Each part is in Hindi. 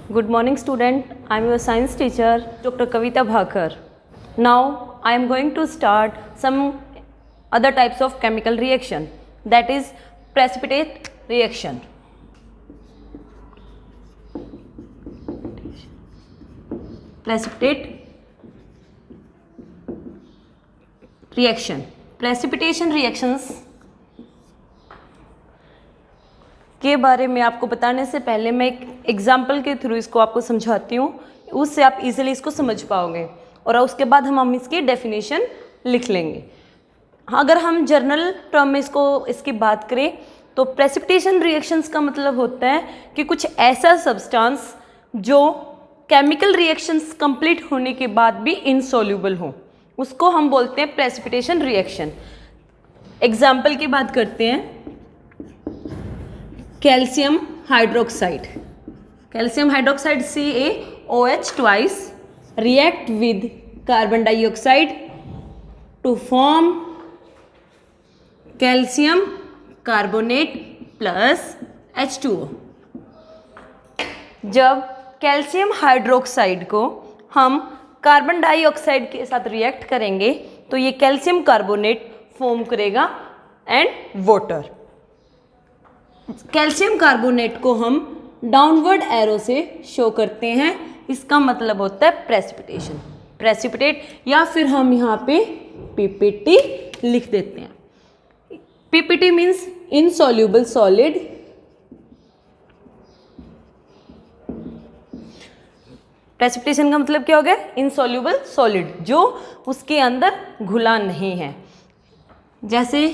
Good morning student, I am your science teacher Dr. Kavita Bhakar. Now I am going to start some other types of chemical reaction, that is precipitate reaction. Precipitate reaction. Precipitation reactions के बारे में आपको बताने से पहले मैं एक एग्जाम्पल के थ्रू इसको आपको समझाती हूँ, उससे आप इजीली इसको समझ पाओगे और उसके बाद हम इसकी डेफिनेशन लिख लेंगे। अगर हम जर्नल टर्म में इसकी बात करें तो प्रेसिपिटेशन रिएक्शंस का मतलब होता है कि कुछ ऐसा सब्सटेंस जो केमिकल रिएक्शंस कंप्लीट होने के बाद भी इनसॉल्यूबल हो, उसको हम बोलते हैं प्रेसिपिटेशन रिएक्शन। एग्जाम्पल की बात करते हैं, calcium hydroxide CaOH twice react with carbon dioxide to form calcium carbonate plus H2O। जब कैल्शियम हाइड्रोक्साइड को हम कार्बन डाइऑक्साइड के साथ रिएक्ट करेंगे तो ये कैल्शियम कार्बोनेट फॉर्म करेगा एंड वाटर। कैल्शियम कार्बोनेट को हम डाउनवर्ड एरो से शो करते हैं, इसका मतलब होता है प्रेसिपिटेशन, प्रेसिपिटेट, या फिर हम यहाँ पे पीपीटी लिख देते हैं। PPT means insoluble solid, precipitation का मतलब क्या हो गया, इनसॉल्यूबल सॉलिड, जो उसके अंदर घुला नहीं है, जैसे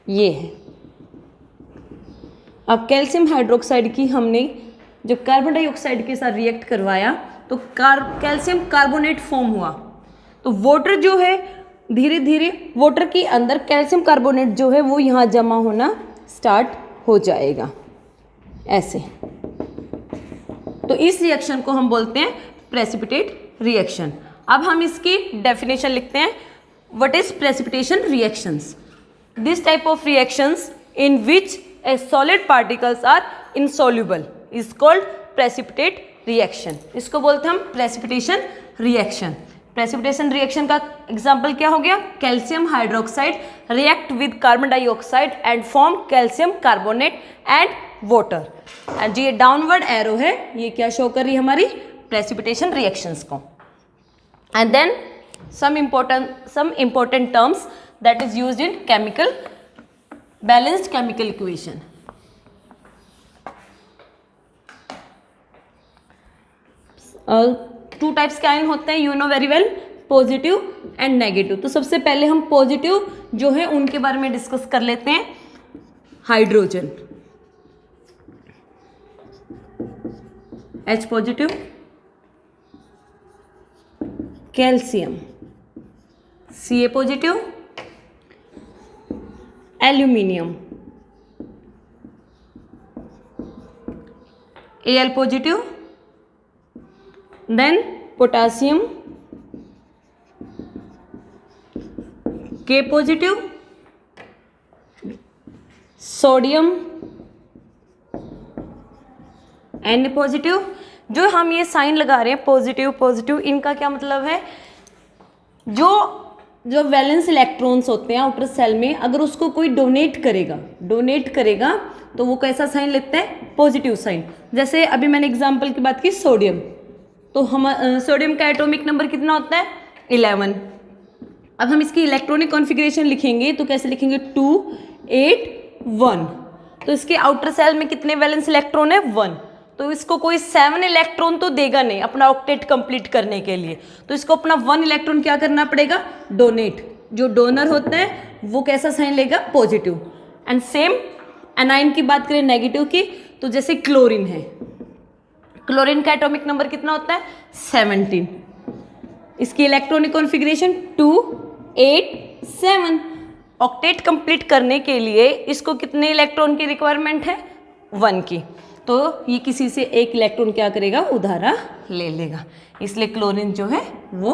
ये है। अब कैल्शियम हाइड्रोक्साइड की हमने जब कार्बन डाइऑक्साइड के साथ रिएक्ट करवाया तो कैल्शियम कार्बोनेट फॉर्म हुआ, तो वाटर जो है धीरे धीरे वाटर के अंदर कैल्शियम कार्बोनेट जो है वो यहाँ जमा होना स्टार्ट हो जाएगा ऐसे। तो इस रिएक्शन को हम बोलते हैं प्रेसिपिटेट रिएक्शन। अब हम इसकी डेफिनेशन लिखते हैं। What is precipitation reactions? This type of reactions in which a solid particles are insoluble is called precipitate reaction। इसको बोलते हैं हम precipitation reaction। precipitation reaction का एग्जाम्पल क्या हो गया, calcium hydroxide react with carbon dioxide and form calcium carbonate and water। And ये डाउनवर्ड एरो है, ये क्या शो कर रही है हमारी precipitation reactions को। And then some important terms that is used in chemical balanced chemical equation. Two types के आयन होते हैं, you know very well, positive and negative. तो सबसे पहले हम पॉजिटिव जो है उनके बारे में डिस्कस कर लेते हैं। Hydrogen H positive, calcium Ca positive, aluminium Al positive, then potassium K positive, sodium N positive. जो हम ये साइन लगा रहे हैं पॉजिटिव पॉजिटिव, इनका क्या मतलब है, जो वैलेंस इलेक्ट्रॉन्स होते हैं आउटर सेल में, अगर उसको कोई डोनेट करेगा तो वो कैसा साइन लेता है, पॉजिटिव साइन। जैसे अभी मैंने एग्जांपल की बात की सोडियम, तो हम सोडियम का एटॉमिक नंबर कितना होता है, 11। अब हम इसकी इलेक्ट्रॉनिक कॉन्फ़िगरेशन लिखेंगे तो कैसे लिखेंगे, 2 8 1। तो इसके आउटर सेल में कितने वैलेंस इलेक्ट्रॉन है, 1। तो इसको कोई 7 इलेक्ट्रॉन तो देगा नहीं अपना ऑक्टेट कंप्लीट करने के लिए, तो इसको अपना 1 इलेक्ट्रॉन क्या करना पड़ेगा, डोनेट। जो डोनर होता है वो कैसा साइन लेगा, पॉजिटिव। एंड सेम एनाइन की बात करें नेगेटिव की, तो जैसे क्लोरीन है, क्लोरीन का एटॉमिक नंबर कितना होता है, 17। इसकी इलेक्ट्रॉनिक कॉन्फ़िगरेशन 2 8 7। ऑक्टेट कंप्लीट करने के लिए इसको कितने इलेक्ट्रॉन की रिक्वायरमेंट है, 1 की। तो ये किसी से एक इलेक्ट्रॉन क्या करेगा, उधारा ले लेगा, इसलिए क्लोरीन जो है वो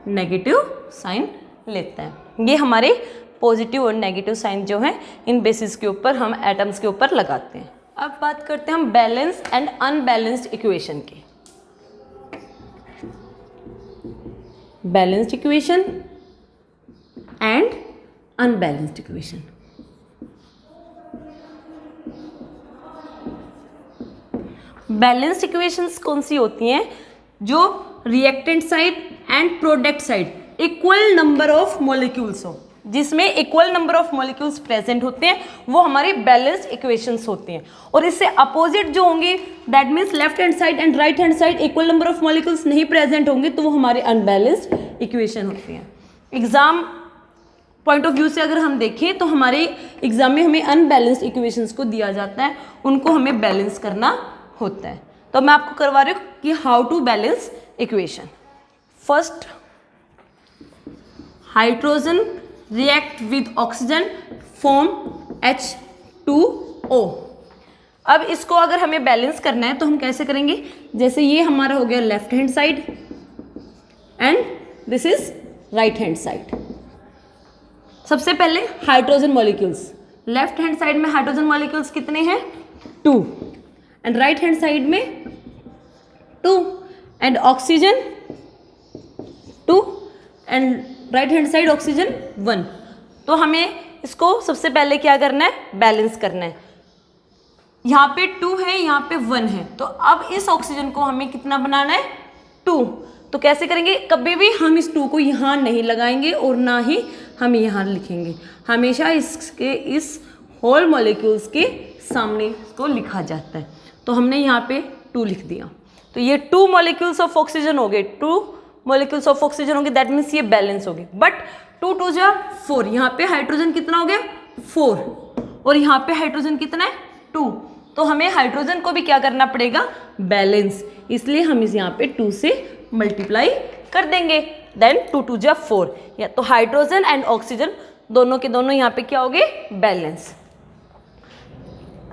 नेगेटिव साइन लेता है। ये हमारे पॉजिटिव और नेगेटिव साइन जो है इन बेसिस के ऊपर हम एटम्स के ऊपर लगाते हैं। अब बात करते हैं हम बैलेंस एंड अनबैलेंस्ड इक्वेशन की। Balanced equation and unbalanced equation. Balanced equations कौन सी होती हैं? जो reactant side and product side equal number of molecules हो, जिसमें equal number of molecules present होते हैं, वो हमारी बैलेंस्ड इक्वेशंस होती हैं। और इससे अपोजिट जो होंगी, that means left hand side and right hand side equal number of molecules नहीं प्रेजेंट होंगे, तो वो हमारे अनबैलेंस्ड इक्वेशन होती हैं। एग्जाम पॉइंट ऑफ व्यू से अगर हम देखें तो हमारे एग्जाम में हमें अनबैलेंस्ड इक्वेशंस को दिया जाता है, उनको हमें बैलेंस करना होता है। तो मैं आपको करवा रही हूँ कि how to balance equation. First, hydrogen react with oxygen form H2O। अब इसको अगर हमें बैलेंस करना है तो हम कैसे करेंगे? जैसे ये हमारा हो गया left hand side and this is right hand side. सबसे पहले hydrogen molecules, left hand side में हाइड्रोजन मॉलिक्यूल्स कितने हैं? 2, एंड राइट हैंड साइड में 2, and oxygen 2, and right hand side oxygen 1। तो हमें इसको सबसे पहले क्या करना है? बैलेंस करना है। यहाँ पे 2 है, यहाँ पे 1 है, तो अब इस ऑक्सीजन को हमें कितना बनाना है? 2। तो कैसे करेंगे? कभी भी हम इस 2 को यहाँ नहीं लगाएंगे और ना ही हम यहाँ लिखेंगे, हमेशा इसके इस होल मॉलिक्यूल्स के सामने इसको लिखा जाता है। तो हमने यहाँ पे 2 लिख दिया, तो ये 2 मॉलिक्यूल्स ऑफ ऑक्सीजन हो गए, 2 मॉलिक्यूल्स ऑफ ऑक्सीजन हो गए, दैट मीन्स ये बैलेंस हो गए। बट 2 2 जा 4, यहाँ पे हाइड्रोजन कितना हो गया? 4, और यहाँ पे हाइड्रोजन कितना है? 2। तो हमें हाइड्रोजन को भी क्या करना पड़ेगा? बैलेंस। इसलिए हम इस यहाँ पे 2 से मल्टीप्लाई कर देंगे, देन 2 2 जा 4। या तो हाइड्रोजन एंड ऑक्सीजन दोनों के दोनों यहाँ पे क्या हो गए? बैलेंस।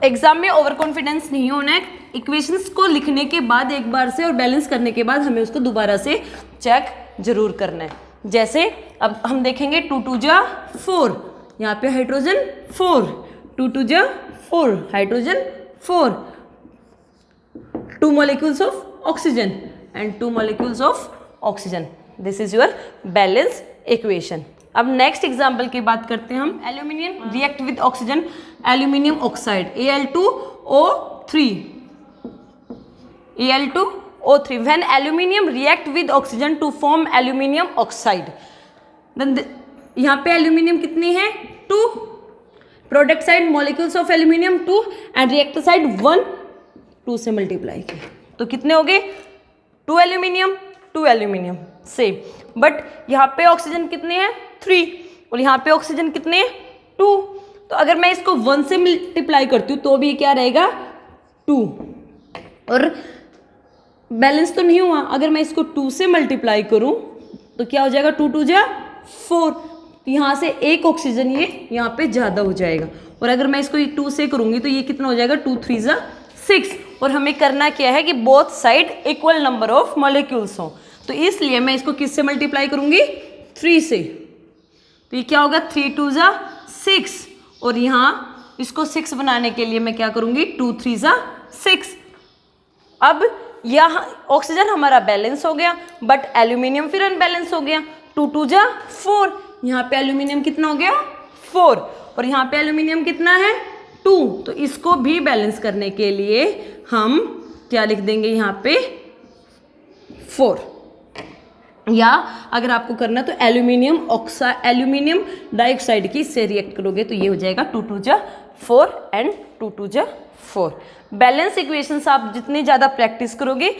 एग्जाम में ओवर कॉन्फिडेंस नहीं होना है। इक्वेशंस को लिखने के बाद एक बार से और बैलेंस करने के बाद हमें उसको दोबारा से चेक जरूर करना है। जैसे अब हम देखेंगे 2 2 जा 4, यहाँ पे हाइड्रोजन 4, 2 2 जा 4, hydrogen 4, 2 molecules of oxygen and 2 molecules of oxygen. This is your balance equation. अब नेक्स्ट एग्जाम्पल की बात करते हैं हम। Aluminium react with oxygen, aluminium oxide Al2O3, Al2O3। When aluminium react with oxygen to form aluminium oxide, then यहाँ पे एल्यूमिनियम कितनी है? 2, product side molecules of aluminium 2 and reactor side 1, 2 से मल्टीप्लाई किया तो कितने हो गए? 2 एल्यूमिनियम 2 एल्यूमिनियम सेम। बट यहाँ पे ऑक्सीजन कितने हैं? 3, और यहाँ पे ऑक्सीजन कितने हैं? 2। तो अगर मैं इसको 1 से मल्टीप्लाई करती हूँ तो भी क्या रहेगा? 2। और बैलेंस तो नहीं हुआ। अगर मैं इसको 2 से मल्टीप्लाई करूँ तो क्या हो जाएगा? 2 2 जा 4। यहाँ से एक ऑक्सीजन ये यहाँ पे ज़्यादा हो जाएगा। और अगर मैं इसको 2 से करूँगी तो ये कितना हो जाएगा? 2 3 जा 6। और हमें करना क्या है कि both side equal number of molecules हो, तो इसलिए मैं इसको किससे मल्टीप्लाई करूँगी? 3 से। तो ये क्या होगा? 3 2 जा 6, और यहाँ इसको 6 बनाने के लिए मैं क्या करूँगी? 2 3 जा 6। अब यह ऑक्सीजन हमारा बैलेंस हो गया, बट एल्यूमिनियम फिर अनबैलेंस हो गया। 2 2 जा 4, यहाँ पे एल्यूमिनियम कितना हो गया? 4, और यहाँ पे एल्यूमिनियम कितना है? 2। तो इसको भी बैलेंस करने के लिए हम क्या लिख देंगे यहाँ पे? 4। या अगर आपको करना तो एल्यूमिनियम डाइऑक्साइड की इससे रिएक्ट करोगे तो ये हो जाएगा 2 2 जा 4 एंड 2 2 जा 4। बैलेंस इक्वेशंस आप जितनी ज़्यादा प्रैक्टिस करोगे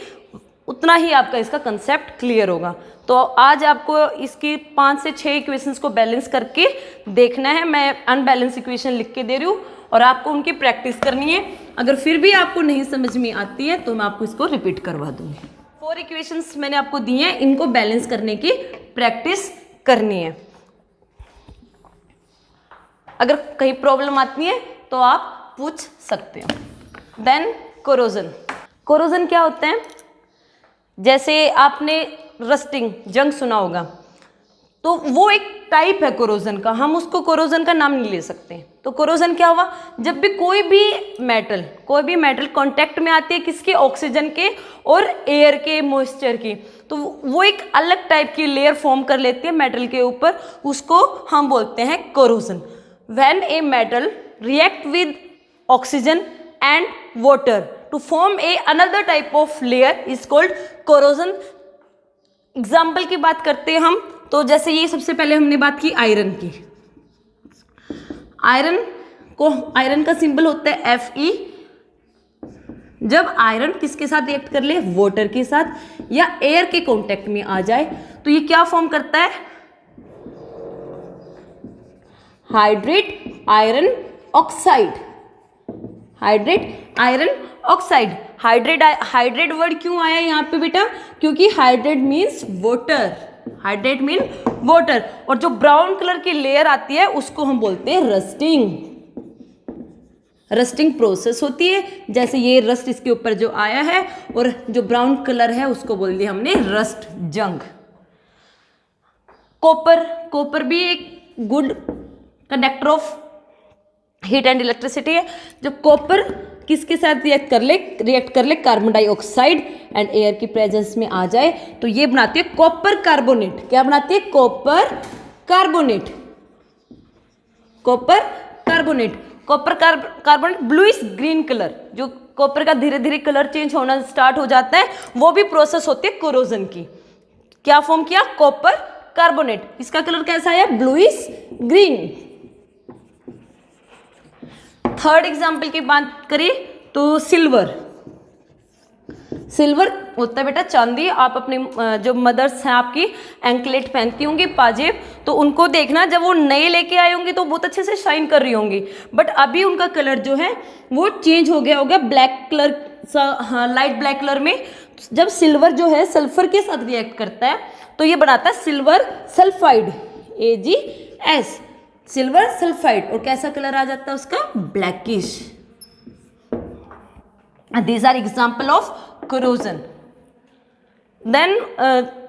उतना ही आपका इसका कंसेप्ट क्लियर होगा। तो आज आपको इसकी 5 से 6 इक्वेशंस को बैलेंस करके देखना है। मैं अनबैलेंस इक्वेशन लिख के दे रही हूँ और आपको उनकी प्रैक्टिस करनी है। अगर फिर भी आपको नहीं समझ में आती है तो मैं आपको इसको रिपीट करवा दूँगी। 4 इक्वेशंस मैंने आपको दी हैं, इनको बैलेंस करने की प्रैक्टिस करनी है। अगर कहीं प्रॉब्लम आती है तो आप पूछ सकते हो। Then corrosion. कोरोजन क्या होता है? जैसे आपने रस्टिंग जंग सुना होगा, तो वो एक टाइप है कोरोजन का, हम उसको कोरोजन का नाम नहीं ले सकते। तो कोरोजन क्या हुआ, जब भी कोई भी मेटल कांटेक्ट में आती है किसके, ऑक्सीजन के और एयर के, मॉइस्चर की, तो वो एक अलग टाइप की लेयर फॉर्म कर लेती है मेटल के ऊपर, उसको हम बोलते हैं corrosion. When a metal react with oxygen and water to form a another type of layer is called corrosion. Example की बात करते हैं हम, तो जैसे ये सबसे पहले हमने बात की आयरन की। आयरन का सिंबल होता है Fe। जब आयरन किसके साथ रिएक्ट कर ले, वाटर के साथ या एयर के कांटेक्ट में आ जाए तो ये क्या फॉर्म करता है, hydrate iron oxide. Hydrate iron oxide. Hydrate word क्यों आया यहाँ पे बेटा, क्योंकि hydrate means water, hydrate mean water. और जो ब्राउन कलर की लेयर आती है उसको हम बोलते हैं रस्टिंग। रस्टिंग प्रोसेस होती है, जैसे ये रस्ट इसके ऊपर जो आया है और जो ब्राउन कलर है उसको बोल दिया हमने रस्ट जंग। कॉपर भी एक good conductor of heat and electricity है। जब कॉपर किसके साथ रिएक्ट कर ले कार्बन डाइऑक्साइड एंड एयर की प्रेजेंस में आ जाए तो ये बनाती है कॉपर कार्बोनेट। क्या बनाती है, copper carbonate. Copper carbonate bluish green colour, जो कॉपर का धीरे धीरे कलर चेंज होना स्टार्ट हो जाता है, वो भी प्रोसेस होती है कोरोजन की। क्या फॉर्म किया, कॉपर कार्बोनेट। इसका कलर कैसा है, ब्लूइश ग्रीन। थर्ड एग्जाम्पल की बात करें तो सिल्वर होता है बेटा चांदी। आप अपने जो मदर्स हैं आपकी एंकलेट पहनती होंगी, पाजेब, तो उनको देखना जब वो नए लेके आए होंगे तो बहुत अच्छे से शाइन कर रही होंगी, बट अभी उनका कलर जो है वो चेंज हो गया होगा black colour, light black colour में। जब सिल्वर जो है सल्फर के साथ रिएक्ट करता है तो ये बनाता है silver sulphide, AgS, silver sulphide. और कैसा कलर आ जाता है उसका, blackish. These are example of corrosion. Then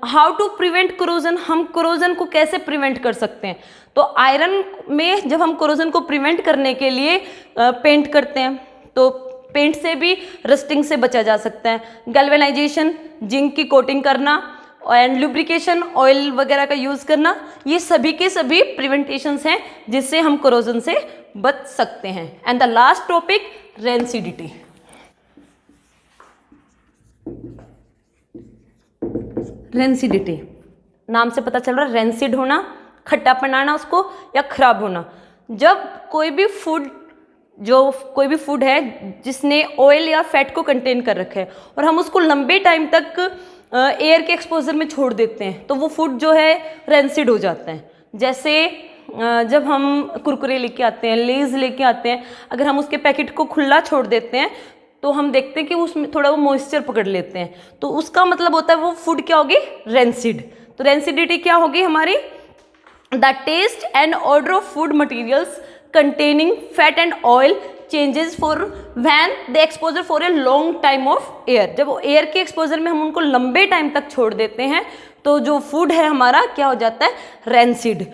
how to prevent corrosion? हम corrosion को कैसे prevent कर सकते हैं? तो आयरन में जब हम corrosion को prevent करने के लिए पेंट करते हैं तो पेंट से भी रस्टिंग से बचा जा सकता है। गैल्वेनाइजेशन, जिंक की कोटिंग करना एंड लुब्रिकेशन, ऑयल वगैरह का यूज़ करना, ये सभी के सभी प्रिवेंटेशंस हैं जिससे हम corrosion से बच सकते हैं। And the last topic, rancidity. Rancidity नाम से पता चल रहा है, रेंसिड होना, खट्टापन आना उसको, या खराब होना। जब कोई भी फूड है जिसने ऑयल या फैट को कंटेन कर रखा है और हम उसको लंबे टाइम तक एयर के एक्सपोजर में छोड़ देते हैं तो वो फूड जो है रेंसिड हो जाता है। जैसे जब हम कुरकुरे लेके आते हैं, लेज लेके आते हैं, अगर हम उसके पैकेट को खुला छोड़ देते हैं तो हम देखते हैं कि उसमें थोड़ा वो मॉइस्चर पकड़ लेते हैं, तो उसका मतलब होता है वो फूड क्या होगी, रेंसिड। तो रेंसिडिटी क्या होगी हमारी, the taste and order of food materials containing fat and oil changes for when the exposure for a long time of air. जब वो एयर के एक्सपोजर में हम उनको लंबे टाइम तक छोड़ देते हैं तो जो फूड है हमारा क्या हो जाता है, रेंसिड।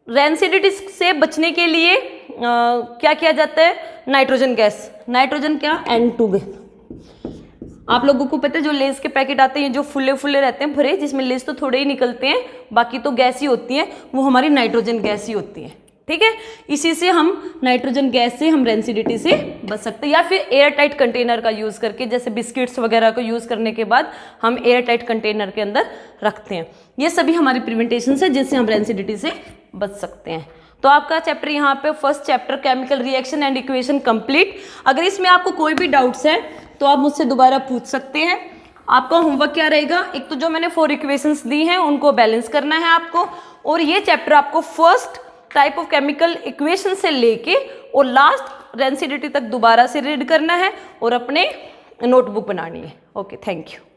रेंसिडिटी से बचने के लिए क्या किया जाता है, नाइट्रोजन गैस, नाइट्रोजन क्या, N2 आप लोगों को पता है जो लेस के पैकेट आते हैं जो फुले फुले रहते हैं भरे, जिसमें लेस तो थोड़े ही निकलते हैं, बाकी तो गैस ही होती है, वो हमारी नाइट्रोजन गैस ही होती है। ठीक है, इसी से हम नाइट्रोजन गैस से हम रेंसिडिटी से बच सकते हैं, या फिर एयर टाइट कंटेनर का यूज़ करके, जैसे बिस्किट्स वगैरह को यूज़ करने के बाद हम एयर टाइट कंटेनर के अंदर रखते हैं। ये सभी हमारी प्रिवेंटेशन है जिससे हम रेंसिडिटी से बच सकते हैं। तो आपका चैप्टर यहाँ पे first chapter chemical reaction and equation complete. अगर इसमें आपको कोई भी डाउट्स है तो आप मुझसे दोबारा पूछ सकते हैं। आपका होमवर्क क्या रहेगा, एक तो जो मैंने 4 इक्वेशंस दी हैं उनको बैलेंस करना है आपको, और ये चैप्टर आपको first type of chemical equation से लेके और लास्ट रेंसिडिटी तक दोबारा से रीड करना है और अपने नोटबुक बनानी है। Okay, thank you.